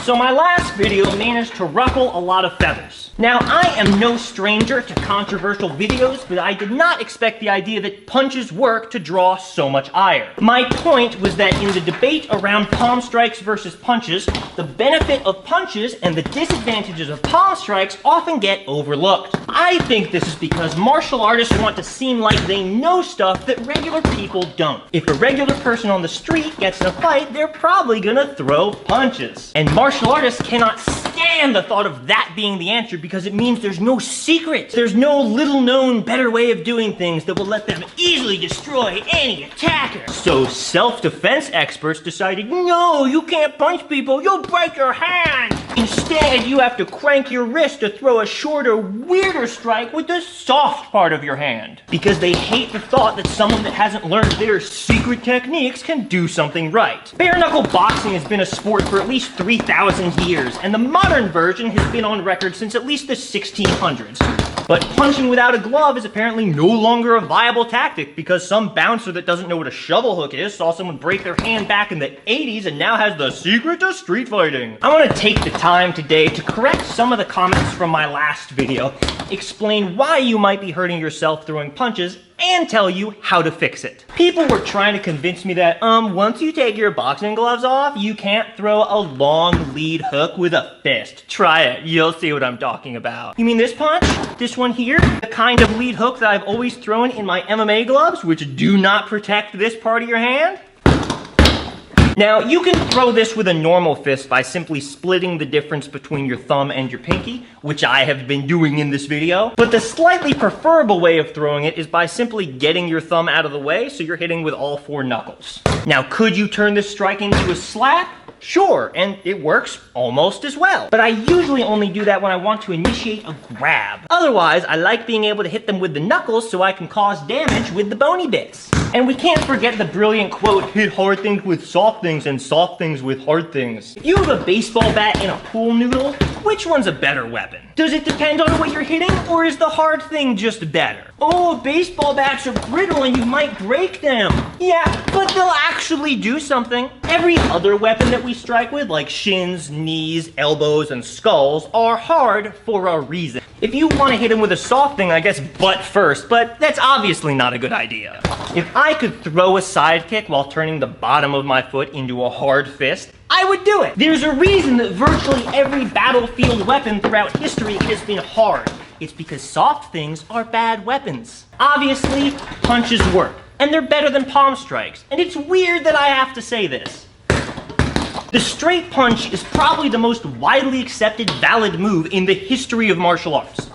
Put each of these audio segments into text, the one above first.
So my last video managed to ruffle a lot of feathers. Now, I am no stranger to controversial videos, but I did not expect the idea that punches work to draw so much ire. My point was that in the debate around palm strikes versus punches, the benefit of punches and the disadvantages of palm strikes often get overlooked. I think this is because martial artists want to seem like they know stuff that regular people don't. If a regular person on the street gets in a fight, they're probably gonna throw punches. And martial artists cannot stand the thought of that being the answer because it means there's no secret. There's no little known better way of doing things that will let them easily destroy any attacker. So self-defense experts decided, no, you can't punch people, you'll break your hand. Instead, you have to crank your wrist to throw a shorter, weirder strike with the soft part of your hand. Because they hate the thought that someone that hasn't learned their secret techniques can do something right. Bare-knuckle boxing has been a sport for at least 3,000 years, and the modern version has been on record since at least the 1600s. But punching without a glove is apparently no longer a viable tactic because some bouncer that doesn't know what a shovel hook is saw someone break their hand back in the 80s and now has the secret to street fighting. I want to take the time today to correct some of the comments from my last video, explain why you might be hurting yourself throwing punches, and tell you how to fix it. People were trying to convince me that, once you take your boxing gloves off, you can't throw a long lead hook with a fist. Try it, you'll see what I'm talking about. You mean this punch? This one here? The kind of lead hook that I've always thrown in my MMA gloves, which do not protect this part of your hand? Now, you can throw this with a normal fist by simply splitting the difference between your thumb and your pinky, which I have been doing in this video. But the slightly preferable way of throwing it is by simply getting your thumb out of the way so you're hitting with all 4 knuckles. Now, could you turn this strike into a slap? Sure, and it works almost as well. But I usually only do that when I want to initiate a grab. Otherwise, I like being able to hit them with the knuckles so I can cause damage with the bony bits. And we can't forget the brilliant quote, hit hard things with soft things and soft things with hard things. If you have a baseball bat and a pool noodle, which one's a better weapon? Does it depend on what you're hitting, or is the hard thing just better? Oh, baseball bats are brittle and you might break them. Yeah, but they'll actually do something. Every other weapon that we strike with, like shins, knees, elbows, and skulls, are hard for a reason. If you want to hit them with a soft thing, I guess butt first, but that's obviously not a good idea. If I could throw a side kick while turning the bottom of my foot into a hard fist, I would do it. There's a reason that virtually every battlefield weapon throughout history has been hard. It's because soft things are bad weapons. Obviously, punches work, and they're better than palm strikes, and it's weird that I have to say this. The straight punch is probably the most widely accepted valid move in the history of martial arts.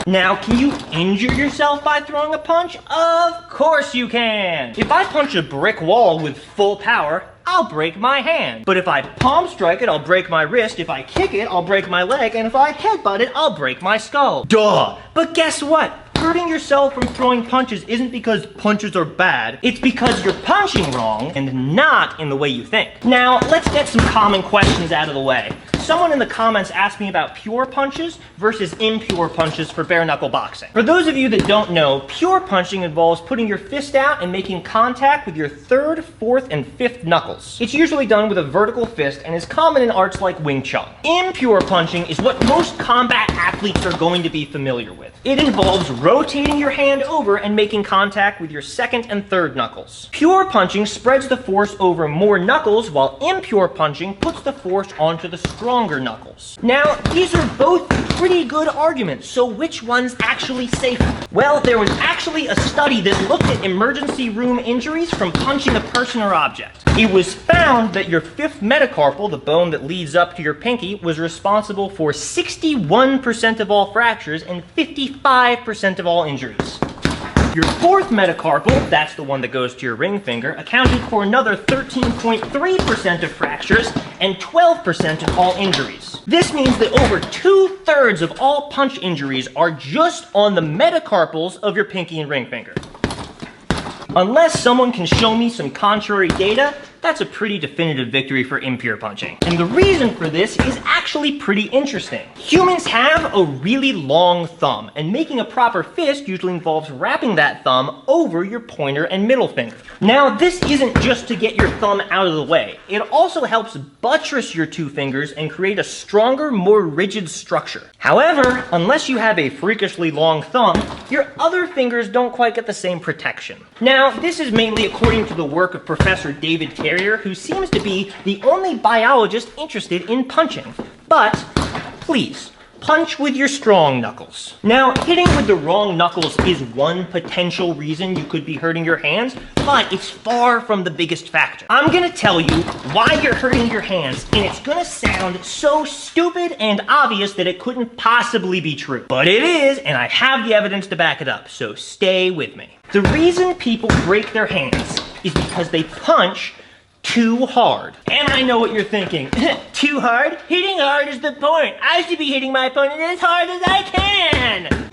Now, can you injure yourself by throwing a punch? Of course you can! If I punch a brick wall with full power, I'll break my hand. But if I palm strike it, I'll break my wrist. If I kick it, I'll break my leg. And if I headbutt it, I'll break my skull. Duh! But guess what? Hurting yourself from throwing punches isn't because punches are bad. It's because you're punching wrong and not in the way you think. Now, let's get some common questions out of the way. Someone in the comments asked me about pure punches versus impure punches for bare-knuckle boxing. For those of you that don't know, pure punching involves putting your fist out and making contact with your 3rd, 4th, and 5th knuckles. It's usually done with a vertical fist and is common in arts like Wing Chun. Impure punching is what most combat athletes are going to be familiar with. It involves rotating your hand over and making contact with your 2nd and 3rd knuckles. Pure punching spreads the force over more knuckles, while impure punching puts the force onto the stronger knuckles. Now, these are both pretty good arguments, so which one's actually safer? Well, there was actually a study that looked at emergency room injuries from punching a person or object. It was found that your 5th metacarpal, the bone that leads up to your pinky, was responsible for 61% of all fractures and 55% of all injuries. Your 4th metacarpal, that's the one that goes to your ring finger, accounted for another 13.3% of fractures and 12% of all injuries. This means that over 2/3 of all punch injuries are just on the metacarpals of your pinky and ring finger. Unless someone can show me some contrary data, that's a pretty definitive victory for impure punching. And the reason for this is actually pretty interesting. Humans have a really long thumb, and making a proper fist usually involves wrapping that thumb over your pointer and middle finger. Now, this isn't just to get your thumb out of the way. It also helps buttress your two fingers and create a stronger, more rigid structure. However, unless you have a freakishly long thumb, your other fingers don't quite get the same protection. Now, this is mainly according to the work of Professor David Carrier, who seems to be the only biologist interested in punching. But, please, punch with your strong knuckles. Now, hitting with the wrong knuckles is one potential reason you could be hurting your hands, but it's far from the biggest factor. I'm gonna tell you why you're hurting your hands, and it's gonna sound so stupid and obvious that it couldn't possibly be true. But it is, and I have the evidence to back it up, so stay with me. The reason people break their hands is because they punch too hard. And I know what you're thinking. Too hard? Hitting hard is the point. I should be hitting my opponent as hard as I can.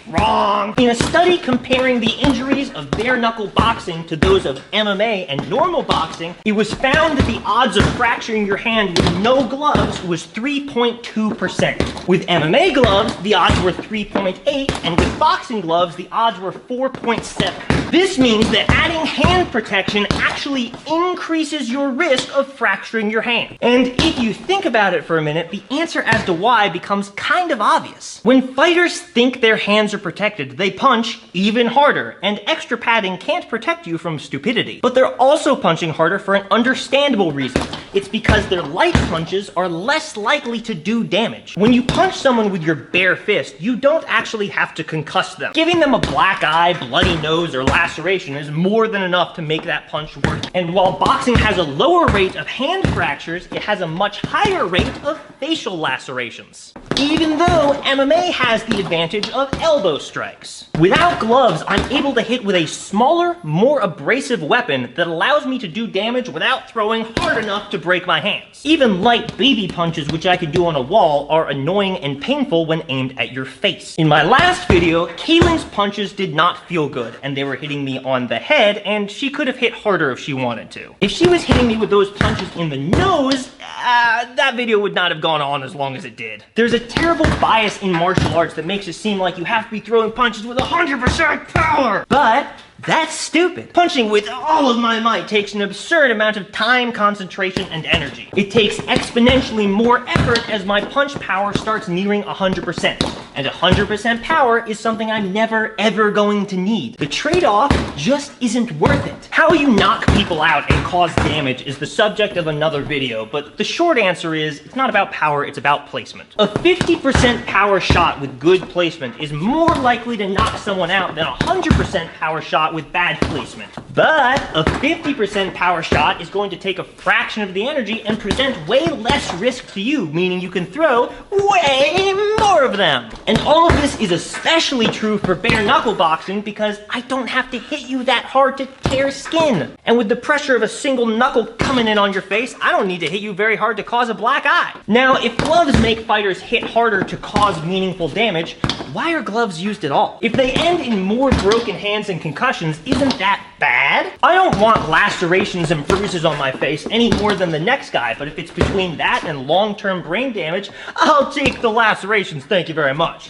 Wrong. In a study comparing the injuries of bare-knuckle boxing to those of MMA and normal boxing, it was found that the odds of fracturing your hand with no gloves was 3.2%. With MMA gloves, the odds were 3.8, and with boxing gloves, the odds were 4.7. This means that adding hand protection actually increases your risk of fracturing your hand. And if you think about it for a minute, the answer as to why becomes kind of obvious. When fighters think their hands are protected, they punch even harder, and extra padding can't protect you from stupidity. But they're also punching harder for an understandable reason. It's because their light punches are less likely to do damage. When you punch someone with your bare fist, you don't actually have to concuss them. Giving them a black eye, bloody nose, or laceration is more than enough to make that punch work. And while boxing has a lower rate of hand fractures, it has a much higher rate of facial lacerations. Even though MMA has the advantage of elbow strikes. Without gloves, I'm able to hit with a smaller, more abrasive weapon that allows me to do damage without throwing hard enough to break my hands. Even light baby punches, which I could do on a wall, are annoying and painful when aimed at your face. In my last video, Kaylin's punches did not feel good, and they were hitting me on the head, and she could have hit harder if she wanted to. If she was hitting me with those punches in the nose, that video would not have gone on as long as it did. There's a terrible bias in martial arts that makes it seem like you have to be throwing punches with 100% power. But that's stupid. Punching with all of my might takes an absurd amount of time, concentration, and energy. It takes exponentially more effort as my punch power starts nearing 100%. And 100% power is something I'm never ever going to need. The trade-off just isn't worth it. How you knock people out and cause damage is the subject of another video, but the short answer is it's not about power, it's about placement. A 50% power shot with good placement is more likely to knock someone out than a 100% power shot with bad placement. But a 50% power shot is going to take a fraction of the energy and present way less risk to you, meaning you can throw way more of them. And all of this is especially true for bare-knuckle boxing because I don't have to hit you that hard to tear skin. And with the pressure of a single knuckle coming in on your face, I don't need to hit you very hard to cause a black eye. Now, if gloves make fighters hit harder to cause meaningful damage, why are gloves used at all? If they end in more broken hands and concussions, isn't that bad? I don't want lacerations and bruises on my face any more than the next guy, but if it's between that and long-term brain damage, I'll take the lacerations, thank you very much.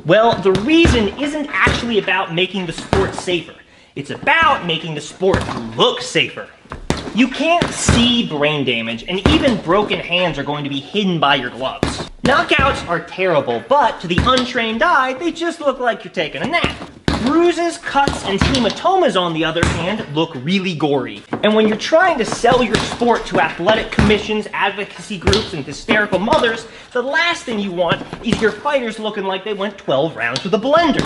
Well, the reason isn't actually about making the sport safer. It's about making the sport look safer. You can't see brain damage, and even broken hands are going to be hidden by your gloves. Knockouts are terrible, but to the untrained eye, they just look like you're taking a nap. Bruises, cuts, and hematomas, on the other hand, look really gory. And when you're trying to sell your sport to athletic commissions, advocacy groups, and hysterical mothers, the last thing you want is your fighters looking like they went 12 rounds with a blender.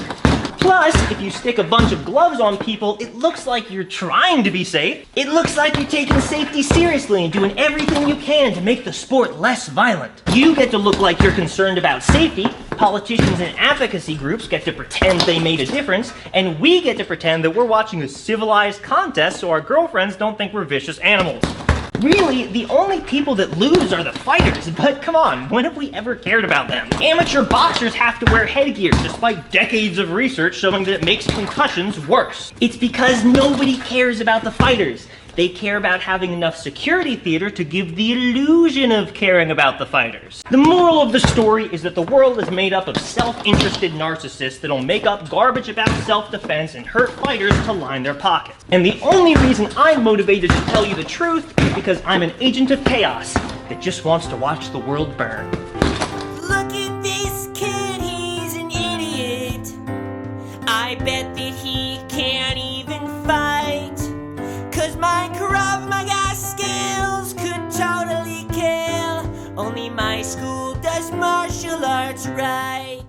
Plus, if you stick a bunch of gloves on people, it looks like you're trying to be safe. It looks like you're taking safety seriously and doing everything you can to make the sport less violent. You get to look like you're concerned about safety, politicians and advocacy groups get to pretend they made a difference, and we get to pretend that we're watching a civilized contest so our girlfriends don't think we're vicious animals. Really, the only people that lose are the fighters, but come on, when have we ever cared about them? Amateur boxers have to wear headgear, despite decades of research showing that it makes concussions worse. It's because nobody cares about the fighters. They care about having enough security theater to give the illusion of caring about the fighters. The moral of the story is that the world is made up of self-interested narcissists that'll make up garbage about self-defense and hurt fighters to line their pockets. And the only reason I'm motivated to tell you the truth is because I'm an agent of chaos that just wants to watch the world burn. Look at this kid, he's an idiot. I bet that he can't even fight. 'Cause my Krav Maga skills could totally kill. Only my school does martial arts right.